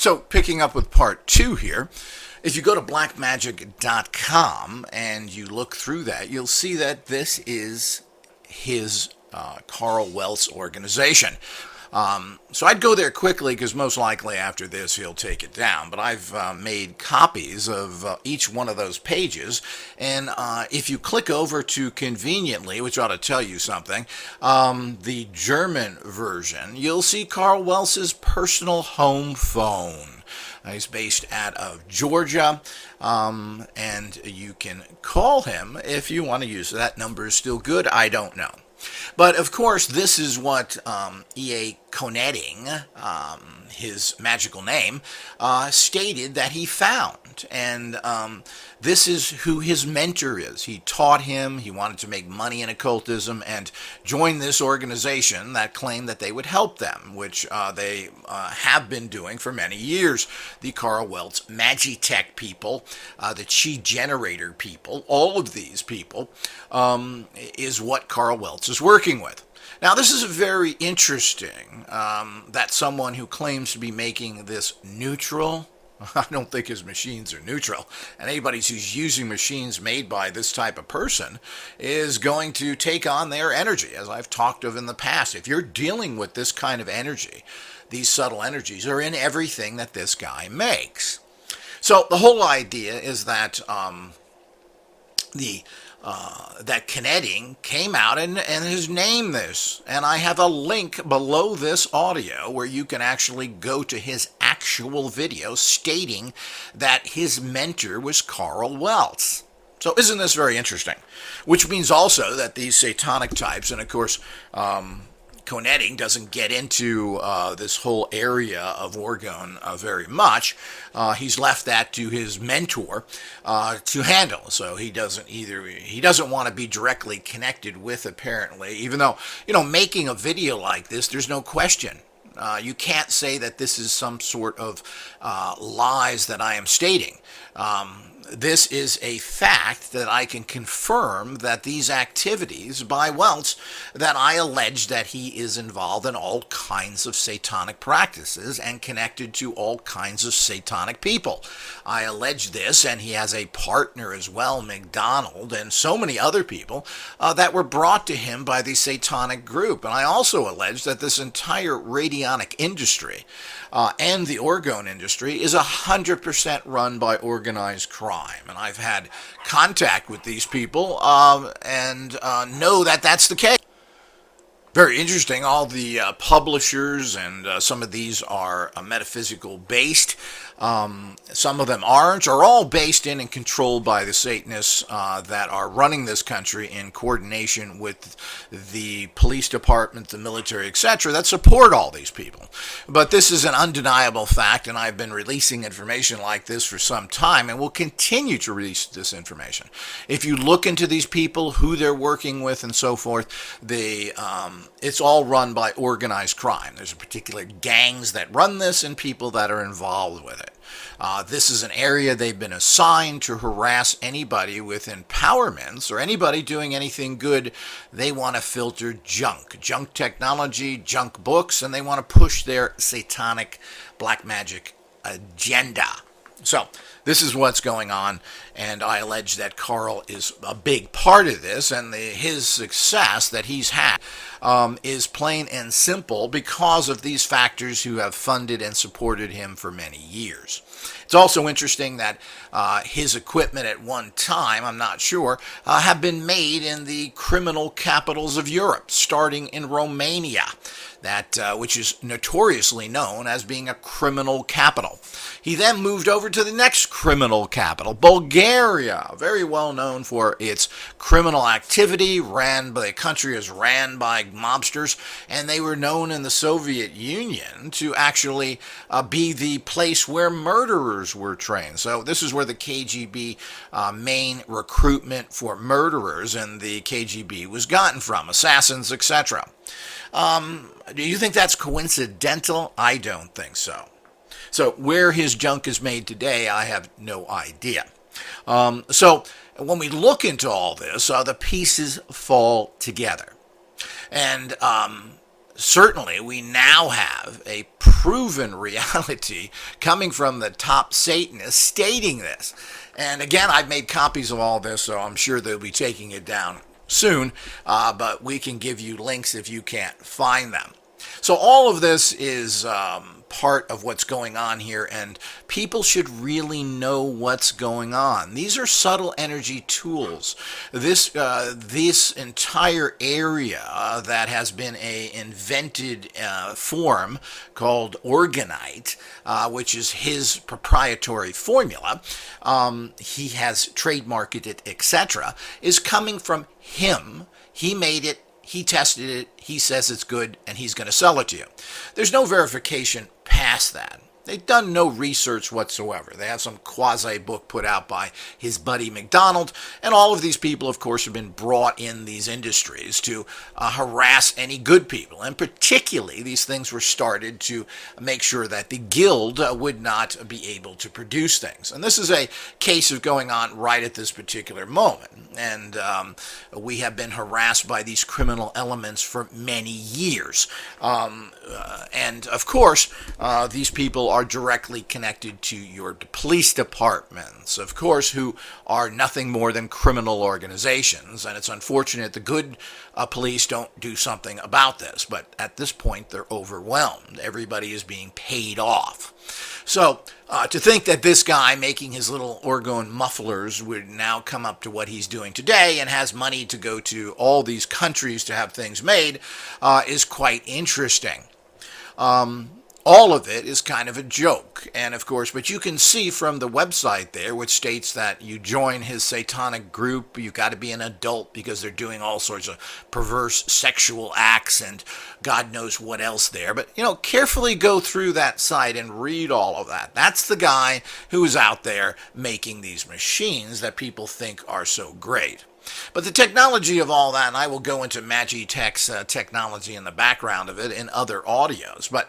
So, picking up with part 2 here, if you go to blackmagic.com and you look through that, you'll see that this is his Karl Welz organization. So I'd go there quickly because most likely after this he'll take it down. But I've made copies of each one of those pages. And if you click over to conveniently, which ought to tell you something, the German version, you'll see Karl Welz's personal home phone. He's based out of Georgia, and you can call him if you want to use it. That number is still good. I don't know. But of course, this is what EA Koetting, his magical name, stated that he found. And this is who his mentor is. He taught him, he wanted to make money in occultism, and joined this organization that claimed that they would help them, which they have been doing for many years. The Karl Welz Magitech people, the Chi Generator people, all of these people is what Karl Welz is working with. Now, this is very interesting that someone who claims to be making this neutral, I don't think his machines are neutral, and anybody who's using machines made by this type of person is going to take on their energy, as I've talked of in the past. If you're dealing with this kind of energy, these subtle energies are in everything that this guy makes. So the whole idea is that that Ketting came out and has named this. And I have a link below this audio where you can actually go to his actual video stating that his mentor was Karl Welz. So isn't this very interesting? Which means also that these satanic types, and of course, Ketting doesn't get into this whole area of Orgone very much. He's left that to his mentor to handle. So he doesn't want to be directly connected with, apparently, even though, making a video like this, there's no question. You can't say that this is some sort of lies that I am stating. This is a fact that I can confirm that these activities by Welz, that I allege that he is involved in all kinds of satanic practices and connected to all kinds of satanic people. I allege this, and he has a partner as well, McDonald, and so many other people that were brought to him by the satanic group. And I also allege that this entire radionic industry and the Orgone industry is 100% run by organized crime. And I've had contact with these people and know that that's the case. Very interesting. All the publishers, and some of these are metaphysical based. Some of them aren't, are all based in and controlled by the Satanists that are running this country in coordination with the police department, the military, etc., that support all these people. But this is an undeniable fact, and I've been releasing information like this for some time, and will continue to release this information. If you look into these people, who they're working with, and so forth, it's all run by organized crime. There's particular gangs that run this and people that are involved with it. This is an area they've been assigned to harass anybody with empowerments or anybody doing anything good. They want to filter junk technology, junk books, and they want to push their satanic black magic agenda. So this is what's going on, and I allege that Karl is a big part of this, and his success that he's had is plain and simple because of these factors who have funded and supported him for many years. It's also interesting that his equipment at one time, I'm not sure, have been made in the criminal capitals of Europe, starting in Romania, which is notoriously known as being a criminal capital. He then moved over to the next criminal capital, Bulgaria, very well known for its criminal activity. The country is ran by mobsters, and they were known in the Soviet Union to actually be the place where murderers were trained. So this is where the KGB main recruitment for murderers in the KGB was gotten from, assassins, etc. Do you think that's coincidental? I don't think so. So where his junk is made today, I have no idea. So when we look into all this, the pieces fall together. And certainly we now have a proven reality coming from the top Satanists stating this. And again, I've made copies of all this, so I'm sure they'll be taking it down soon, but we can give you links if you can't find them. So all of this is part of what's going on here, and people should really know what's going on. These are subtle energy tools. This entire area that has been a invented form called Orgonite, which is his proprietary formula, he has trademarked it, etc., is coming from him. He made it. He tested it, he says it's good, and he's going to sell it to you. There's no verification past that. They've done no research whatsoever. They have some quasi-book put out by his buddy McDonald, and all of these people, of course, have been brought in these industries to harass any good people. And particularly, these things were started to make sure that the guild would not be able to produce things. And this is a case of going on right at this particular moment. And we have been harassed by these criminal elements for many years. And, of course, these people are directly connected to your police departments, of course, who are nothing more than criminal organizations. And it's unfortunate the good police don't do something about this. But at this point, they're overwhelmed. Everybody is being paid off. So to think that this guy making his little Orgone mufflers would now come up to what he's doing today and has money to go to all these countries to have things made is quite interesting. All of it is kind of a joke. And of course, but you can see from the website there, which states that you join his satanic group, you've got to be an adult because they're doing all sorts of perverse sexual acts and God knows what else there. But, carefully go through that site and read all of that. That's the guy who is out there making these machines that people think are so great. But the technology of all that, and I will go into Magitech's technology in the background of it in other audios, but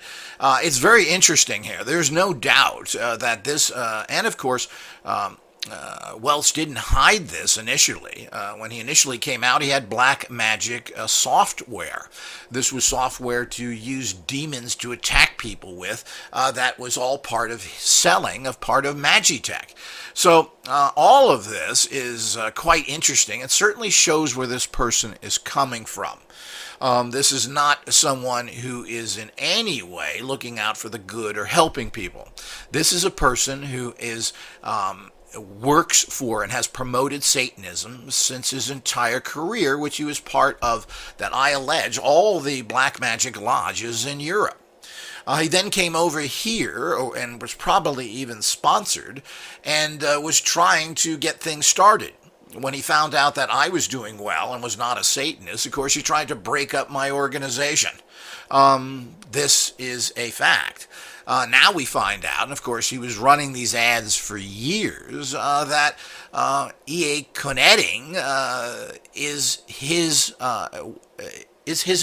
it's very interesting here. There's no doubt that this, and of course, Welz didn't hide this initially. When he initially came out, he had black magic software. This was software to use demons to attack people with. That was all part of selling of part of Magitech. So all of this is quite interesting. It certainly shows where this person is coming from. This is not someone who is in any way looking out for the good or helping people. This is a person who is works for and has promoted Satanism since his entire career, which he was part of, that I allege, all the black magic lodges in Europe. He then came over here and was probably even sponsored and was trying to get things started. When he found out that I was doing well and was not a Satanist, of course, he tried to break up my organization. This is a fact. Now we find out, and of course he was running these ads for years, that EA Koetting is his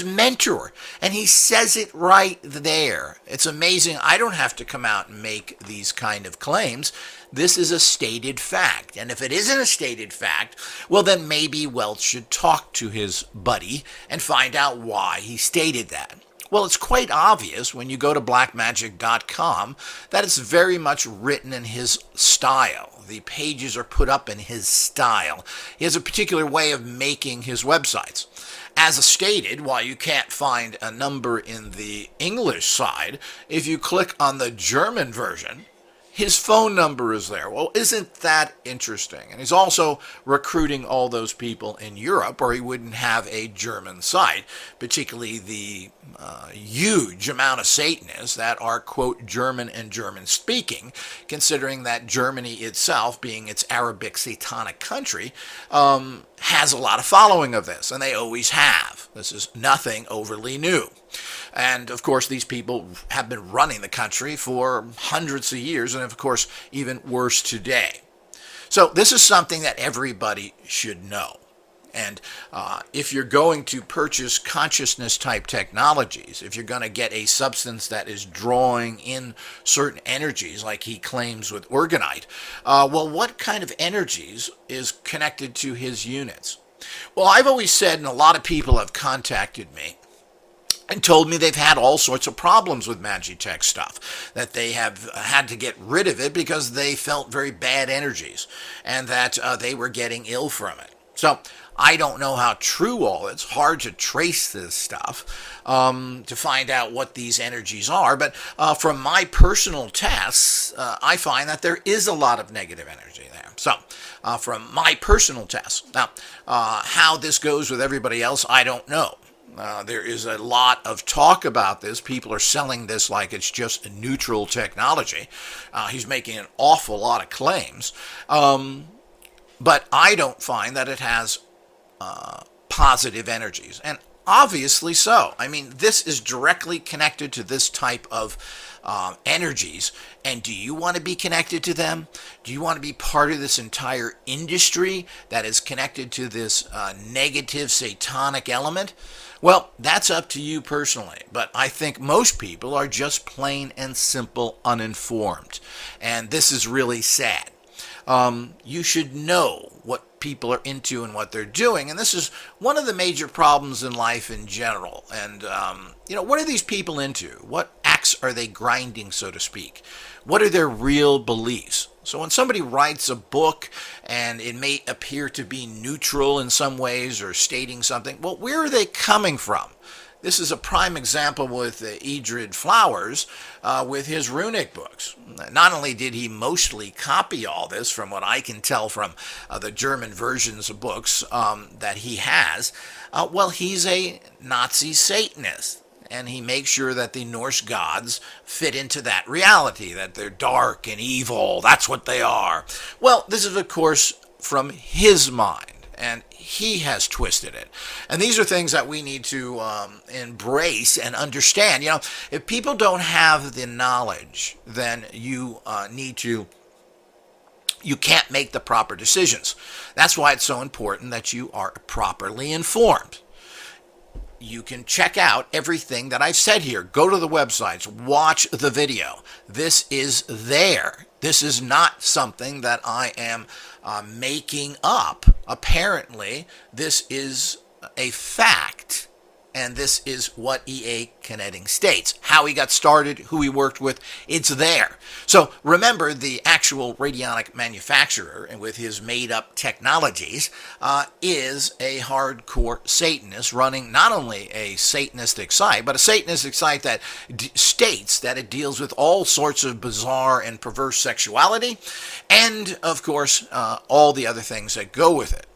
mentor, and he says it right there. It's amazing. I don't have to come out and make these kind of claims. This is a stated fact, and if it isn't a stated fact, well then maybe Welz should talk to his buddy and find out why he stated that. Well, it's quite obvious when you go to blackmagic.com that it's very much written in his style. The pages are put up in his style. He has a particular way of making his websites. As stated, while you can't find a number in the English side, if you click on the German version, his phone number is there. Well, isn't that interesting? And he's also recruiting all those people in Europe, or he wouldn't have a German site, particularly the huge amount of Satanists that are, quote, German and German-speaking, considering that Germany itself, being its Arabic Satanic country, has a lot of following of this, and they always have. This is nothing overly new. And, of course, these people have been running the country for hundreds of years, and, of course, even worse today. So this is something that everybody should know. And if you're going to purchase consciousness-type technologies, if you're going to get a substance that is drawing in certain energies, like he claims with Orgonite, well, what kind of energies is connected to his units? Well, I've always said, and a lot of people have contacted me, and told me they've had all sorts of problems with Magitech stuff, that they have had to get rid of it because they felt very bad energies and that they were getting ill from it. So I don't know how true all it's hard to trace this stuff to find out what these energies are, but from my personal tests, I find that there is a lot of negative energy there. So from my personal tests. Now, how this goes with everybody else, I don't know. There is a lot of talk about this. People are selling this like it's just a neutral technology. He's making an awful lot of claims. But I don't find that it has positive energies. And obviously so. I mean, this is directly connected to this type of energies. And do you want to be connected to them? Do you want to be part of this entire industry that is connected to this negative satanic element? Well, that's up to you personally, but I think most people are just plain and simple uninformed, and this is really sad. You should know what people are into and what they're doing, and this is one of the major problems in life in general. And, what are these people into? What axe are they grinding, so to speak? What are their real beliefs? So when somebody writes a book and it may appear to be neutral in some ways or stating something, well, where are they coming from? This is a prime example with Edred Flowers with his runic books. Not only did he mostly copy all this from what I can tell from the German versions of books that he has, well, he's a Nazi Satanist. And he makes sure that the Norse gods fit into that reality, that they're dark and evil. That's what they are. Well, this is, of course, from his mind, and he has twisted it. And these are things that we need to embrace and understand. If people don't have the knowledge, then you can't make the proper decisions. That's why it's so important that you are properly informed. You can check out everything that I've said here. Go to the websites, watch the video. This is there. This is not something that I am making up. Apparently, this is a fact, and this is what EA Koetting states. How he got started, who he worked with, it's there. So remember, the actual radionic manufacturer, and with his made-up technologies, is a hardcore Satanist running not only a Satanistic site, but a Satanistic site that states that it deals with all sorts of bizarre and perverse sexuality, and, of course, all the other things that go with it.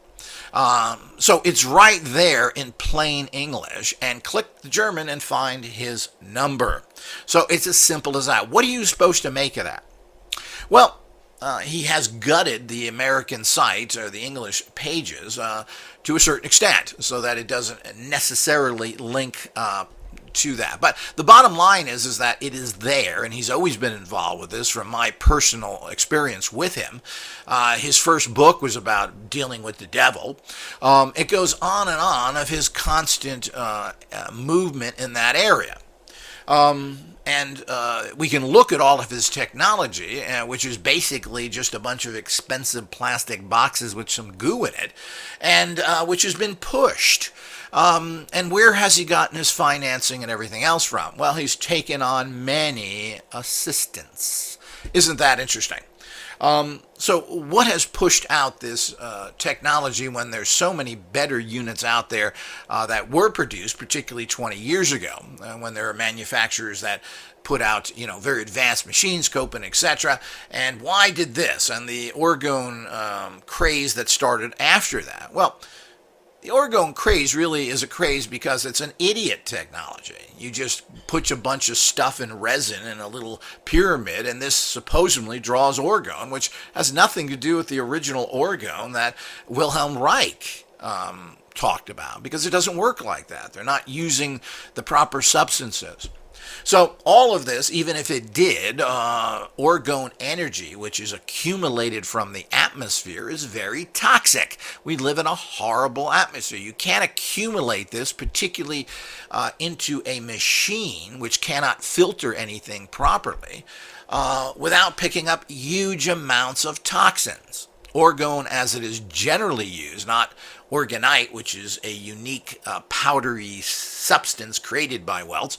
So it's right there in plain English, and click the German and find his number. So it's as simple as that. What are you supposed to make of that? Well, he has gutted the American site or the English pages to a certain extent so that it doesn't necessarily link to that. But the bottom line is that it is there, and he's always been involved with this from my personal experience with him. His first book was about dealing with the devil. It goes on and on of his constant movement in that area. And we can look at all of his technology, which is basically just a bunch of expensive plastic boxes with some goo in it, and which has been pushed. And where has he gotten his financing and everything else from? Well, he's taken on many assistants. Isn't that interesting? So what has pushed out this technology when there's so many better units out there that were produced, particularly 20 years ago, when there are manufacturers that put out, very advanced machines, Copen, etc. And why did this? And the Orgone craze that started after that. Well, the Orgone craze really is a craze because it's an idiot technology. You just put a bunch of stuff in resin in a little pyramid, and this supposedly draws orgone, which has nothing to do with the original orgone that Wilhelm Reich talked about, because it doesn't work like that. They're not using the proper substances. So all of this, even if it did, orgone energy, which is accumulated from the atmosphere, is very toxic. We live in a horrible atmosphere. You can't accumulate this, particularly into a machine which cannot filter anything properly, without picking up huge amounts of toxins. Orgone as it is generally used, not Orgonite, which is a unique powdery substance created by Welz.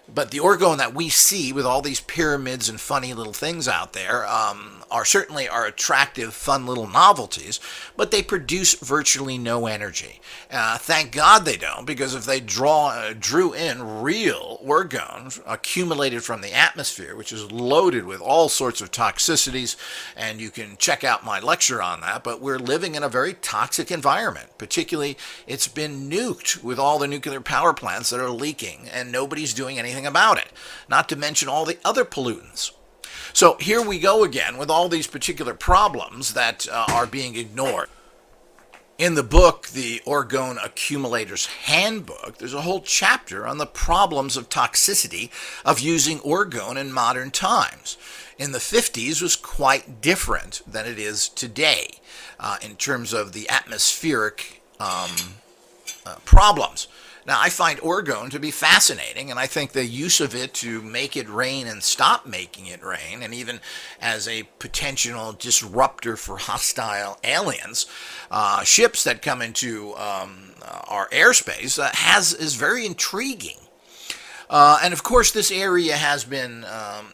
But the orgone that we see with all these pyramids and funny little things out there are certainly attractive, fun little novelties, but they produce virtually no energy. Thank God they don't, because if they drew in real orgone accumulated from the atmosphere, which is loaded with all sorts of toxicities, and you can check out my lecture on that, but we're living in a very toxic environment. Particularly, it's been nuked with all the nuclear power plants that are leaking, and nobody's doing anything about it, not to mention all the other pollutants. So here we go again with all these particular problems that are being ignored. In the book, the Orgone Accumulator's Handbook, there's a whole chapter on the problems of toxicity of using orgone in modern times. In the 50s was quite different than it is today in terms of the atmospheric problems. Now, I find orgone to be fascinating, and I think the use of it to make it rain and stop making it rain, and even as a potential disruptor for hostile aliens, ships that come into our airspace, is very intriguing. And of course, this area has been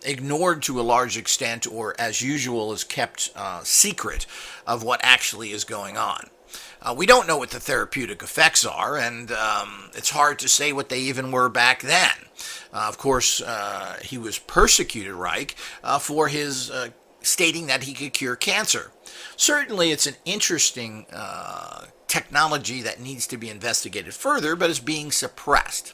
ignored to a large extent, or as usual, is kept secret of what actually is going on. We don't know what the therapeutic effects are, and it's hard to say what they even were back then. Of course, he was persecuted, Reich, for his stating that he could cure cancer. Certainly, it's an interesting technology that needs to be investigated further, but is being suppressed.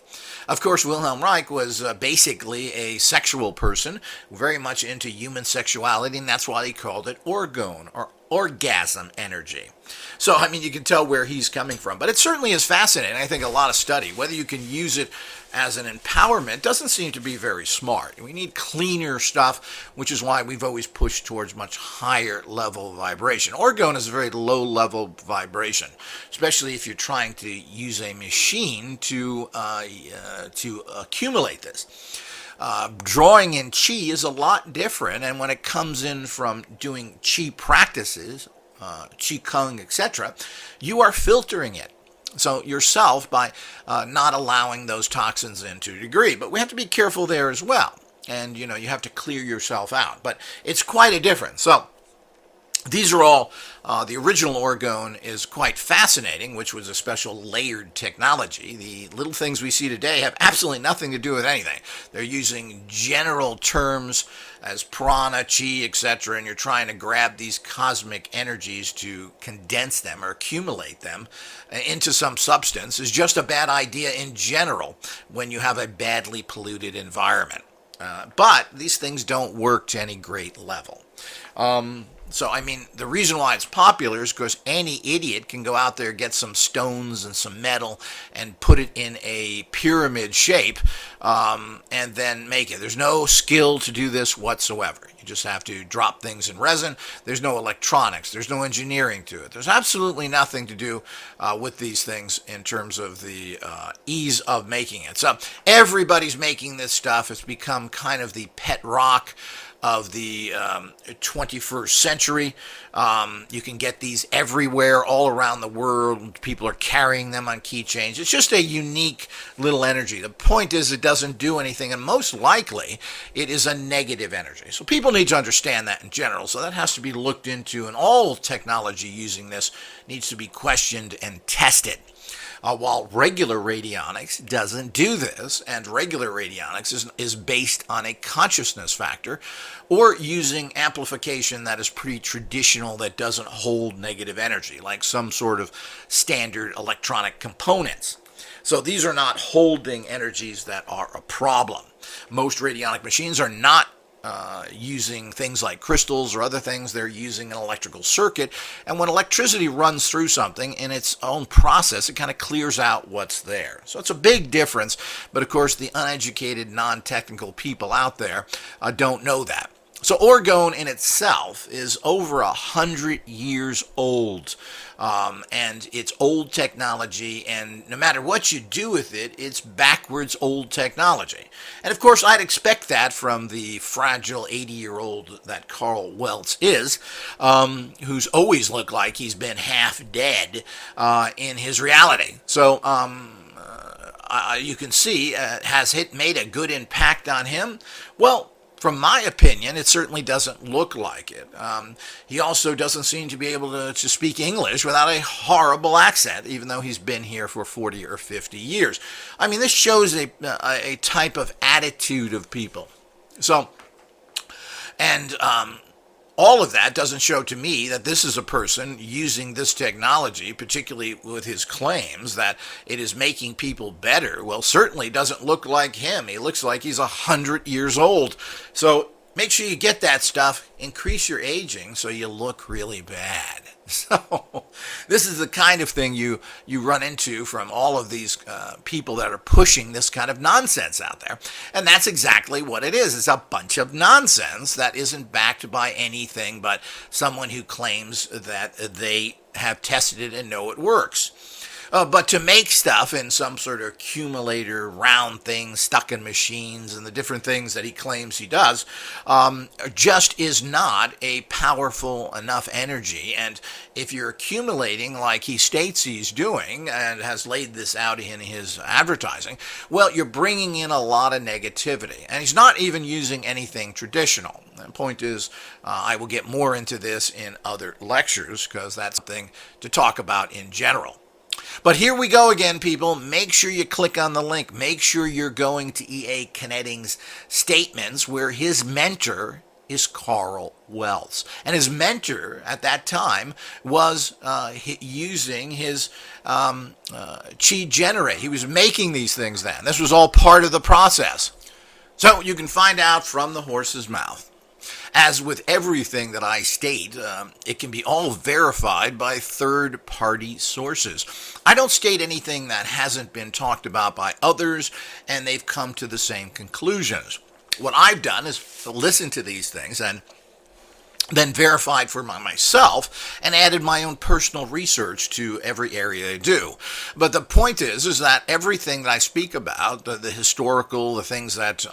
Of course, Wilhelm Reich was basically a sexual person, very much into human sexuality, and that's why he called it orgone, or orgasm energy. So, I mean, you can tell where he's coming from. But it certainly is fascinating. I think a lot of study. Whether you can use it as an empowerment doesn't seem to be very smart. We need cleaner stuff, which is why we've always pushed towards much higher level vibration. Orgone is a very low level vibration, especially if you're trying to use a machine to accumulate this. Drawing in chi is a lot different, and when it comes in from doing chi practices, qi kung, etc., you are filtering it. So yourself by not allowing those toxins in to a degree. But we have to be careful there as well. And, you have to clear yourself out. But it's quite a difference. So these are all, the original orgone is quite fascinating, which was a special layered technology. The little things we see today have absolutely nothing to do with anything. They're using general terms as prana, chi, etc., and you're trying to grab these cosmic energies to condense them or accumulate them into some substance is just a bad idea in general when you have a badly polluted environment. But these things don't work to any great level. So, I mean, the reason why it's popular is because any idiot can go out there, get some stones and some metal and put it in a pyramid shape and then make it. There's no skill to do this whatsoever. You just have to drop things in resin. There's no electronics. There's no engineering to it. There's absolutely nothing to do with these things in terms of the ease of making it. So everybody's making this stuff. It's become kind of the pet rock of the 21st century. You can get these everywhere, all around the world. People are carrying them on keychains. It's just a unique little energy. The point is it doesn't do anything, and most likely it is a negative energy. So people need to understand that in general. So that has to be looked into, and all technology using this needs to be questioned and tested. While regular radionics doesn't do this, and regular radionics is based on a consciousness factor, or using amplification that is pretty traditional that doesn't hold negative energy, like some sort of standard electronic components. So these are not holding energies that are a problem. Most radionic machines are not using things like crystals or other things. They're using an electrical circuit, and when electricity runs through something in its own process, it kind of clears out what's there. So it's a big difference, but of course the uneducated, non-technical people out there don't know that. So orgone in itself is over 100 years old, and it's old technology, and no matter what you do with it, it's backwards old technology. And of course, I'd expect that from the fragile 80-year-old that Karl Welz is, who's always looked like he's been half dead in his reality. So you can see, has it made a good impact on him? Well, from my opinion, it certainly doesn't look like it. He also doesn't seem to be able to speak English without a horrible accent, even though he's been here for 40 or 50 years. I mean, this shows a type of attitude of people. So, and all of that doesn't show to me that this is a person using this technology, particularly with his claims that it is making people better. Well, certainly doesn't look like him. He looks like he's 100 years old. So make sure you get that stuff. Increase your aging so you look really bad. So this is the kind of thing you run into from all of these people that are pushing this kind of nonsense out there. And that's exactly what it is. It's a bunch of nonsense that isn't backed by anything but someone who claims that they have tested it and know it works. But to make stuff in some sort of accumulator, round things stuck in machines and the different things that he claims he does, just is not a powerful enough energy. And if you're accumulating like he states he's doing and has laid this out in his advertising, well, you're bringing in a lot of negativity. And he's not even using anything traditional. The point is, I will get more into this in other lectures because that's something to talk about in general. But here we go again, people. Make sure you click on the link. Make sure you're going to EA Koetting's statements where his mentor is Karl Welz. And his mentor at that time was using his chi generator. He was making these things then. This was all part of the process. So you can find out from the horse's mouth. As with everything that I state, it can be all verified by third-party sources. I don't state anything that hasn't been talked about by others, and they've come to the same conclusions. What I've done is listen to these things and then verified for myself and added my own personal research to every area I do. But the point is that everything that I speak about, the historical, the things that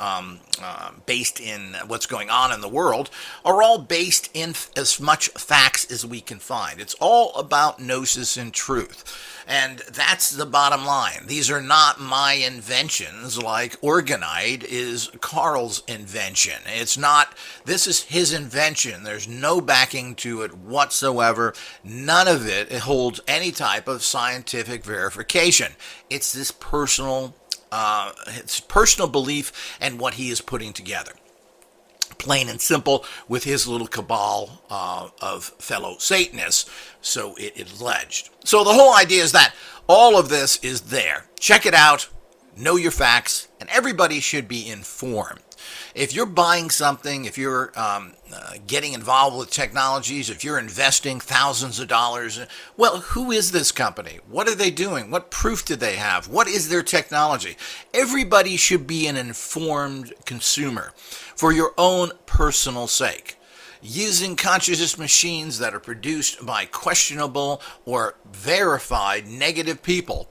based in what's going on in the world, are all based in as much facts as we can find. It's all about gnosis and truth. And that's the bottom line. These are not my inventions like Orgonite is Karl's invention. It's not, this is his invention. There's no backing to it whatsoever. None of it holds any type of scientific verification. It's this personal belief and what he is putting together. Plain and simple, with his little cabal of fellow Satanists, so it is alleged. So the whole idea is that all of this is there. Check it out, know your facts, and everybody should be informed. If you're buying something, if you're getting involved with technologies, if you're investing thousands of dollars, well, who is this company? What are they doing? What proof do they have? What is their technology? Everybody should be an informed consumer for your own personal sake. Using consciousness machines that are produced by questionable or verified negative people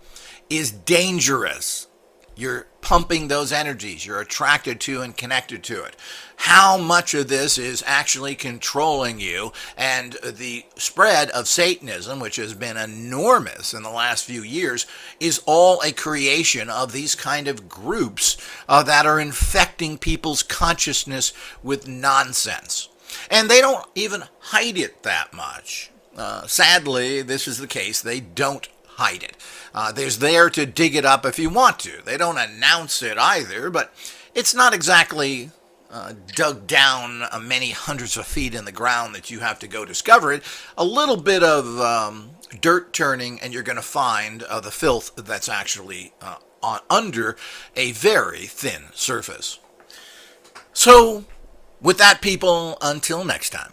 is dangerous. You're pumping those energies. You're attracted to and connected to it. How much of this is actually controlling you? And the spread of Satanism, which has been enormous in the last few years, is all a creation of these kind of groups that are infecting people's consciousness with nonsense. And they don't even hide it that much. Sadly, this is the case. They don't hide it. There's there to dig it up if you want to. They don't announce it either, but it's not exactly dug down many hundreds of feet in the ground that you have to go discover it. A little bit of dirt turning and you're going to find the filth that's actually under a very thin surface. So, with that, people, until next time.